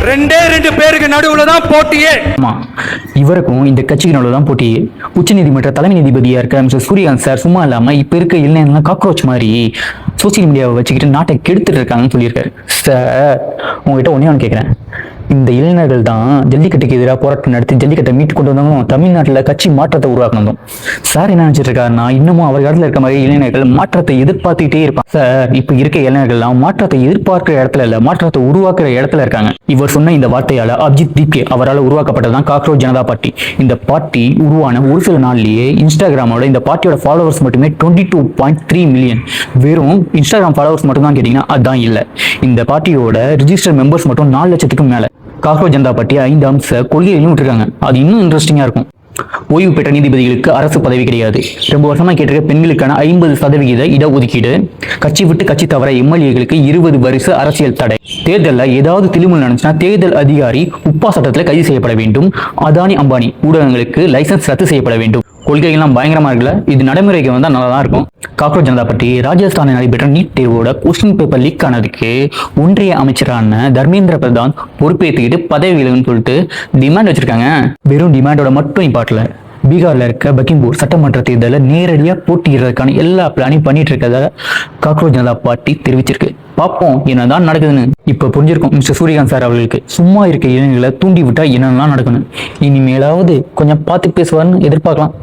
ரெண்டே ரெண்டு பேருக்கு நடுவுல தான் போட்டியே. ஆமா, இவருக்கும் இந்த கட்சிக்கு நடுவுல தான் போட்டியே. உச்சநீதிமன்ற தலைமை நீதிபதியா இருக்க மிஸ்டர் சூரியகாந்த் சார் சும்மா இல்லாம இப்ப இருக்க இளைஞர்கள் காக்ரோச் மாதிரி சோசியல் மீடியாவை வச்சுக்கிட்டு நாட்டை கெடுத்துட்டு இருக்காங்கன்னு சொல்லியிருக்காரு. சார், உங்ககிட்ட ஒண்ணு கேட்கிறேன். இந்த இளைஞர்கள் தான் ஜல்லிக்கட்டுக்கு எதிராக போராட்டம் நடத்தி ஜல்லிக்கட்டை மீட்டு கொண்டு வந்தாலும் தமிழ்நாட்டில் கட்சி மாற்றத்தை உருவாக்கணும். சார் என்ன நினைச்சிட்டு இருக்காருன்னா, இன்னமும் அவர் இடத்துல இருக்க மாதிரி இளைஞர்கள் மாற்றத்தை எதிர்பார்த்துக்கிட்டே இருப்பாங்க. சார், இப்ப இருக்க இளைஞர்கள்லாம் மாற்றத்தை எதிர்பார்க்கிற இடத்துல இல்ல, மாற்றத்தை உருவாக்குற இடத்துல இருக்காங்க. இவர் சொன்ன இந்த வார்த்தையால அபிஜித் தீப்கே அவரால் உருவாக்கப்பட்டதுதான் காக்ரோச் ஜனதா பார்ட்டி. இந்த பார்ட்டி உருவான ஒரு சில நாள்லயே இன்ஸ்டாகிராமோட இந்த பார்ட்டியோட ஃபாலோவர்ஸ் மட்டுமே 22.3 மில்லியன். வெறும் இன்ஸ்டாகிராம் ஃபாலோவர்ஸ் மட்டும் தான் கேட்டீங்கன்னா அதுதான் இல்ல. இந்த பார்ட்டியோட ரிஜிஸ்டர் மெம்பர்ஸ் மட்டும் 4 லட்சத்துக்கும் மேல. காக்ரோச் ஜனதா பார்ட்டி 5 அம்ச கொள்கையிலும் விட்டுருக்காங்க. அது இன்னும் இன்ட்ரெஸ்டிங்கா இருக்கும். ஓய்வு பெற்ற நீதிபதிகளுக்கு அரசு பதவி கிடையாது. ரொம்ப வருஷமா கேட்டிருக்க பெண்களுக்கான 50% இடஒதுக்கீடு. கட்சி விட்டு கட்சி தவிர எம்எல்ஏகளுக்கு 20 வருஷ அரசியல் தடை. தேர்தலில் ஏதாவது திருமல் நடந்துச்சுன்னா தேர்தல் அதிகாரி உப்பா சட்டத்தில் கைது செய்யப்பட வேண்டும். அதானி அம்பானி ஊடகங்களுக்கு லைசன்ஸ் ரத்து செய்யப்பட வேண்டும். கொள்கைகள்லாம் பயங்கரமா இருக்குல்ல. இது நடைமுறைக்கு வந்தா நல்லா தான் இருக்கும். காக்ரோச் ஜனதா பார்ட்டி ராஜஸ்தானில் நடைபெற்ற நீட் தேர்வோட கொஸ்டின் பேப்பர் லீக் ஆனதுக்கு ஒன்றிய அமைச்சரான தர்மேந்திர பிரதான் பொறுப்பேற்றுக்கிட்டு பதவி விலகுன்னு சொல்லிட்டு டிமாண்ட் வச்சிருக்காங்க. வெறும் டிமாண்டோட மட்டும் இம்பார்ட்ல, பீகார்ல இருக்க பக்கிம்பூர் சட்டமன்ற தேர்தலில் நேரடியாக போட்டியிடுறதுக்கான எல்லா பிளானையும் பண்ணிட்டு இருக்கத காக்ரோச் ஜனதா பார்ட்டி தெரிவிச்சிருக்கு. பார்ப்போம் என்னதான் நடக்குதுன்னு. இப்ப புரிஞ்சிருக்கும் மிஸ்டர் சூரியகாந்த் சார் அவர்களுக்கு. சும்மா இருக்க இளைஞர்களை தூண்டி விட்டா என்னெல்லாம் நடக்கணும். இனிமேலாவது கொஞ்சம் பார்த்து பேசுவார்னு எதிர்பார்க்கலாம்.